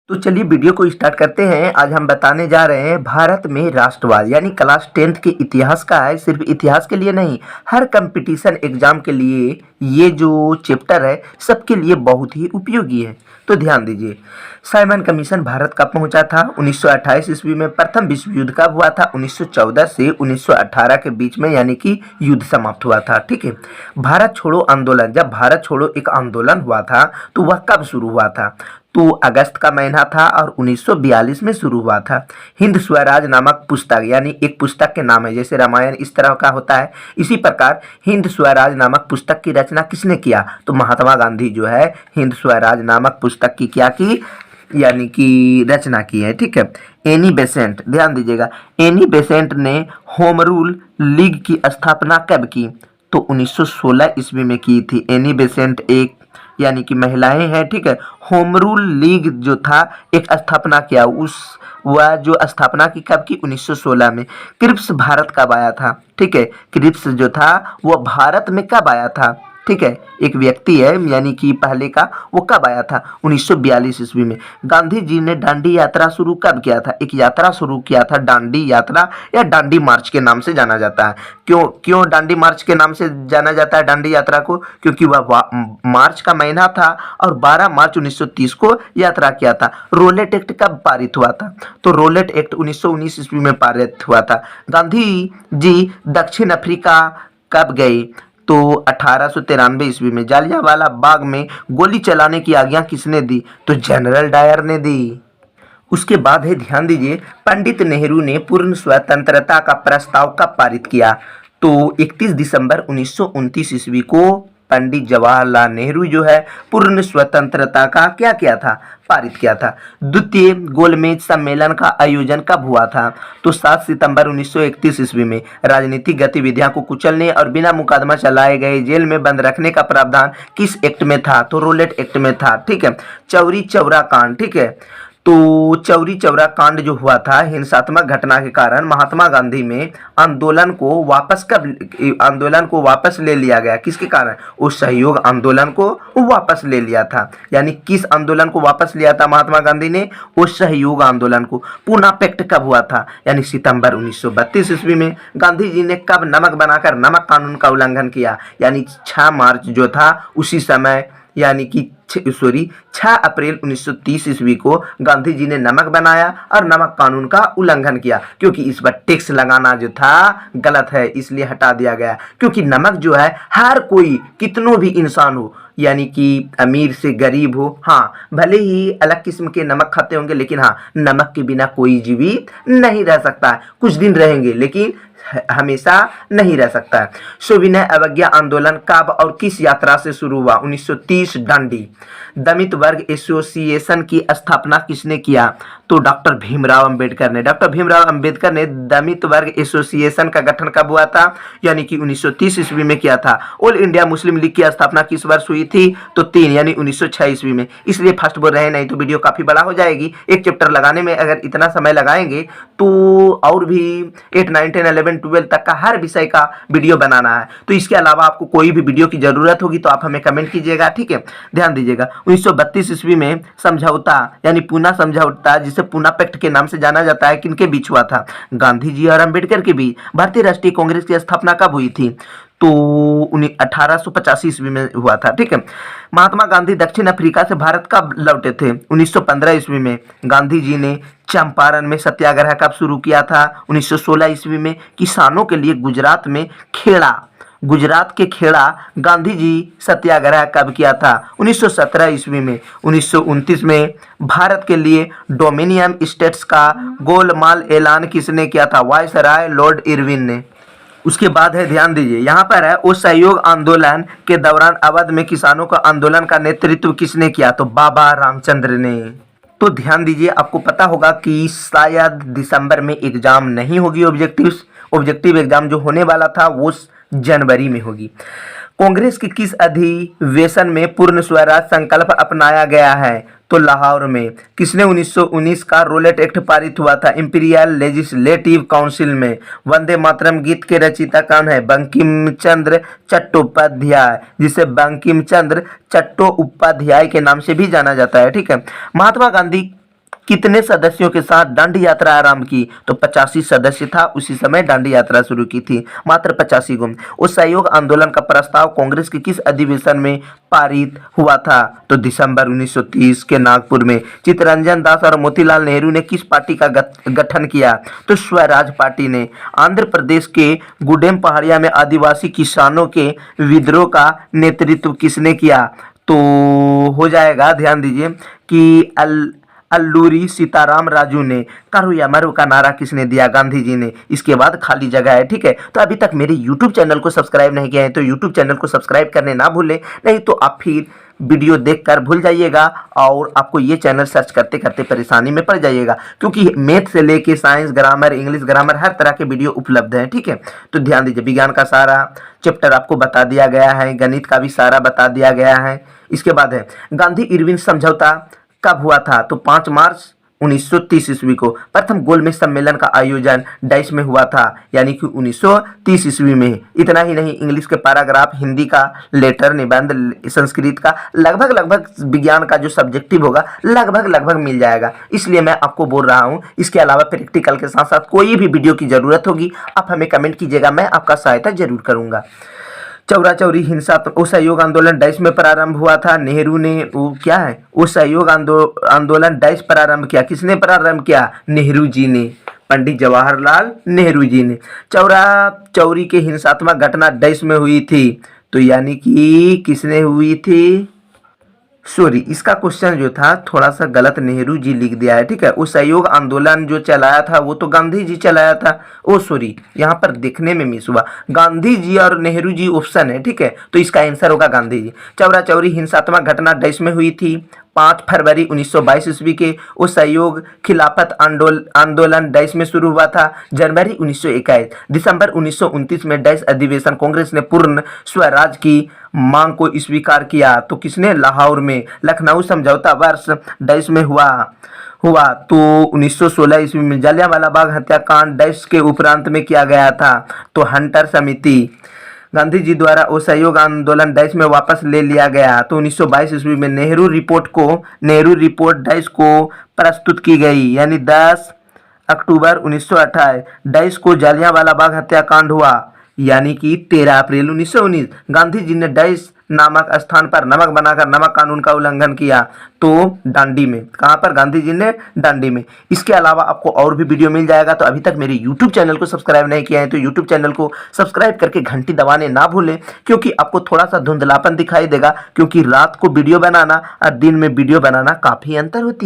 तो चलिए वीडियो को स्टार्ट करते हैं। आज हम बताने जा रहे हैं भारत में राष्ट्रवाद यानी क्लास 10th के इतिहास का है। सिर्फ इतिहास के लिए नहीं, हर कंपटीशन एग्जाम के लिए ये जो चैप्टर है सबके लिए बहुत ही उपयोगी है। तो ध्यान दीजिए, साइमन कमीशन भारत कब पहुंचा था? 1928 ईस्वी में। प्रथम विश्व युद्ध कब हुआ था? 1914 से 1918 के बीच में, यानी कि युद्ध समाप्त हुआ था। ठीक है। भारत छोड़ो आंदोलन, जब भारत छोड़ो एक आंदोलन हुआ था तो वह कब शुरू हुआ था? तो अगस्त का महीना था और 1942 में शुरू हुआ था। हिंद स्वराज नामक पुस्तक, यानी एक पुस्तक के नाम है, जैसे रामायण इस तरह का होता है, इसी प्रकार हिंद स्वराज नामक पुस्तक की रचना किसने किया? तो महात्मा गांधी जो है हिंद स्वराज नामक पुस्तक की क्या की, यानी कि रचना की है। ठीक है। एनी बेसेंट, ध्यान दीजिएगा, एनी बेसेंट ने होम रूल लीग की स्थापना कब की? तो 1916 ईस्वी में की थी। एनी बेसेंट एक, यानी कि महिलाएं हैं। ठीक है। होम रूल लीग जो था एक स्थापना किया, उस वह जो स्थापना की कब की? 1916 में। क्रिप्स भारत कब आया था? ठीक है। क्रिप्स जो था वह भारत में कब आया था? ठीक है। एक व्यक्ति है, यानी कि पहले का, वो कब आया था? 1942 ईस्वी में। गांधी जी ने दांडी यात्रा शुरू कब किया था? एक यात्रा शुरू किया था, दांडी यात्रा या दांडी मार्च के नाम से जाना जाता है। क्यों दांडी मार्च के नाम से जाना जाता है दांडी यात्रा को? क्योंकि वह मार्च का महीना था और 12 मार्च 1930 को यात्रा किया था। रोलेट एक्ट कब पारित हुआ था? तो रोलेट एक्ट 1919 ईस्वी में पारित हुआ था। गांधी जी दक्षिण अफ्रीका कब गए? तो 1893 ईस्वी में। जालियांवाला बाग में गोली चलाने की आज्ञा किसने दी? तो जनरल डायर ने दी। उसके बाद है, ध्यान दीजिए, पंडित नेहरू ने पूर्ण स्वतंत्रता का प्रस्ताव कब पारित किया? तो 31 दिसंबर 1929 ईस्वी को पंडित जवाहरलाल नेहरू जो है पूर्ण स्वतंत्रता का क्या किया था? पारित किया था। द्वितीय गोलमेज सम्मेलन का आयोजन कब हुआ था? तो 7 सितंबर 1931 ईस्वी में। राजनीतिक गतिविधियों को कुचलने और बिना मुकदमा चलाए गए जेल में बंद रखने का प्रावधान किस एक्ट में था? तो रोलेट एक्ट में था। ठीक है। चौरी चौरा कांड, ठीक है, तो चौरी चौरा कांड जो हुआ था, हिंसात्मक घटना के कारण महात्मा गांधी में आंदोलन को वापस ले लिया गया। किसके कारण? उस सहयोग आंदोलन को वापस ले लिया था। यानी किस आंदोलन को वापस लिया था महात्मा गांधी ने? उस सहयोग आंदोलन को। पूना पैक्ट कब हुआ था? यानी सितंबर 1932 ईस्वी में। गांधी जी ने कब नमक बनाकर नमक कानून का उल्लंघन किया? यानी 6 मार्च जो था उसी समय, यानी कि 6 अप्रैल 1930 ईस्वी को गांधी जी ने नमक बनाया और नमक कानून का उल्लंघन किया, क्योंकि इस पर टैक्स लगाना जो था गलत है, इसलिए हटा दिया गया। क्योंकि नमक जो है हर कोई, कितनों भी इंसान हो, यानी कि अमीर से गरीब हो, हाँ भले ही अलग किस्म के नमक खाते होंगे, लेकिन हाँ, नमक के बिना कोई जीवित नहीं रह सकता है। कुछ दिन रहेंगे लेकिन हमेशा नहीं रह सकता है। सविनय अवज्ञा आंदोलन कब और किस यात्रा से शुरू हुआ? 1930 दांडी। दलित वर्ग एसोसिएशन की स्थापना किसने किया? तो डॉक्टर भीमराव अंबेडकर ने। डॉक्टर भीमराव अंबेडकर ने दलित वर्ग एसोसिएशन का गठन कब हुआ था? यानी कि 1930 ईस्वी में किया था। ऑल इंडिया मुस्लिम लीग की स्थापना किस वर्ष हुई थी? तो 3, यानी 1906 ईस्वी में। इसलिए फास्ट बोल रहे हैं, नहीं तो वीडियो काफी बड़ा हो जाएगी। एक चैप्टर लगाने में अगर इतना समय लगाएंगे तो और भी 8, 9, 10, 11, 12 तक का हर विषय का वीडियो बनाना है। तो इसके अलावा आपको कोई भी वीडियो की जरूरत होगी तो आप हमें कमेंट कीजिएगा। ठीक है। ध्यान दीजिएगा, 1932 ईस्वी में समझौता, यानी पूना समझौता, जिसे पूना पैक्ट के नाम से जाना जाता है, किनके बीच हुआ था? गांधी जी और अंबेडकर के बीच। भारतीय राष्ट्रीय कांग्रेस की स्थापना कब हुई थी? तो 1885 ईस्वी में हुआ था। ठीक है। महात्मा गांधी दक्षिण अफ्रीका से भारत कब लौटे थे? 1915 ईस्वी में। गांधी जी ने चंपारण में सत्याग्रह कब शुरू किया था? 1916 ईस्वी में। किसानों के लिए गुजरात के खेड़ा गांधी जी सत्याग्रह कब किया था? 1917 ईस्वी में। 1929 में भारत के लिए डोमिनियन स्टेट्स का गोलमाल ऐलान किसने किया था? वायसराय लॉर्ड इरविन ने। उसके बाद है, ध्यान दीजिए, यहाँ पर है, उस सहयोग आंदोलन के दौरान अवध में किसानों का आंदोलन का नेतृत्व किसने किया? तो बाबा रामचंद्र ने। तो ध्यान दीजिए, आपको पता होगा कि शायद दिसंबर में एग्जाम नहीं होगी, ऑब्जेक्टिव एग्जाम जो होने वाला था वो जनवरी में होगी। कांग्रेस के किस अधिवेशन में पूर्ण स्वराज संकल्प अपनाया गया है? तो लाहौर में। किसने 1919 का रोलेट एक्ट पारित हुआ था? इंपीरियल लेजिस्लेटिव काउंसिल में। वंदे मातरम गीत के रचयिता कौन है? बंकिम चंद्र चट्टोपाध्याय, जिसे बंकिम चंद्र चट्टोपाध्याय के नाम से भी जाना जाता है। ठीक है। महात्मा गांधी कितने सदस्यों के साथ दांडी यात्रा आरंभ की? तो 85 सदस्य था, उसी समय दांडी यात्रा शुरू की थी, मात्र 85 को। उस सहयोग आंदोलन का प्रस्ताव कांग्रेस के किस अधिवेशन में पारित हुआ था? तो दिसंबर 1930 के नागपुर में। चित्तरंजन दास और मोतीलाल नेहरू ने किस पार्टी का गठन किया? तो स्वराज पार्टी ने। आंध्र प्रदेश के गुडेम पहाड़िया में आदिवासी किसानों के विद्रोह का नेतृत्व किसने किया? तो हो जाएगा, ध्यान दीजिए कि अल्लूरी सीताराम राजू ने। करो या मरो का नारा किसने दिया? गांधी जी ने। इसके बाद खाली जगह है, ठीक है। तो अभी तक मेरे YouTube चैनल को सब्सक्राइब नहीं किया है तो YouTube चैनल को सब्सक्राइब करने ना भूलें, नहीं तो आप फिर वीडियो देखकर भूल जाइएगा और आपको ये चैनल सर्च करते करते परेशानी में पड़ जाइएगा, क्योंकि मैथ से लेके साइंस, ग्रामर, इंग्लिश ग्रामर हर तरह के वीडियो उपलब्ध हैं, ठीक है। तो ध्यान दीजिए, विज्ञान का सारा चैप्टर आपको बता दिया गया है, गणित का भी सारा बता दिया गया है। इसके बाद है गांधी इरविन समझौता कब हुआ था? तो 5 मार्च 1930 ईस्वी को। प्रथम गोलमेज सम्मेलन का आयोजन डैश में हुआ था, यानी कि 1930 ईस्वी में। इतना ही नहीं, इंग्लिश के पैराग्राफ, हिंदी का लेटर, निबंध, संस्कृत का लगभग विज्ञान का जो सब्जेक्टिव होगा लगभग मिल जाएगा। इसलिए मैं आपको बोल रहा हूँ। इसके अलावा प्रैक्टिकल के साथ साथ कोई भी वीडियो की जरूरत होगी आप हमें कमेंट कीजिएगा, मैं आपका सहायता जरूर करूँगा। चौरा चौरी हिंसा, वो सहयोग आंदोलन डैश में प्रारंभ हुआ था। नेहरू ने वो क्या है, वो सहयोग आंदोलन डैश प्रारंभ किया। किसने प्रारंभ किया? नेहरू जी ने, पंडित जवाहरलाल नेहरू जी ने। चौरा चौरी के हिंसात्मक घटना डैश में हुई थी, तो यानी कि किसने हुई थी? सॉरी, इसका क्वेश्चन जो था थोड़ा सा गलत नेहरू जी लिख दिया है, ठीक है। वो सहयोग आंदोलन जो चलाया था वो तो गांधी जी चलाया था। ओ सॉरी, यहाँ पर देखने में मिस हुआ, गांधी जी और नेहरू जी ऑप्शन है, ठीक है। तो इसका आंसर होगा गांधी जी। चौरा चौरी हिंसात्मक घटना डैश में हुई थी? 5 फरवरी 1922 ईस्वी के। वो सहयोग खिलाफत आंदोलन डैश में शुरू हुआ था? जनवरी 1921। दिसंबर 1929 में डैश अधिवेशन कांग्रेस ने पूर्ण स्वराज की मांग को स्वीकार किया? तो किसने? लाहौर में। लखनऊ समझौता वर्ष डैश में हुआ तो 1916 ईस्वी में। जलियांवाला बाग हत्याकांड डैश के उपरांत में किया गया था? तो हंटर समिति। गांधी जी द्वारा असहयोग आंदोलन डैश में वापस ले लिया गया? तो 1922 ईस्वी में। नेहरू रिपोर्ट डैश को प्रस्तुत की गई, यानी 10 अक्टूबर 1928। डैश को जलियांवाला बाग हत्याकांड हुआ, यानी कि 13 अप्रैल 1919। गांधी जी ने डैश नामक स्थान पर नमक बनाकर नमक कानून का उल्लंघन किया? तो दांडी में। कहाँ पर? गांधी जी ने दांडी में। इसके अलावा आपको और भी वीडियो मिल जाएगा। तो अभी तक मेरे YouTube चैनल को सब्सक्राइब नहीं किया है तो YouTube चैनल को सब्सक्राइब करके घंटी दबाने ना भूलें, क्योंकि आपको थोड़ा सा धुंधलापन दिखाई देगा, क्योंकि रात को वीडियो बनाना और दिन में वीडियो बनाना काफ़ी अंतर होती है।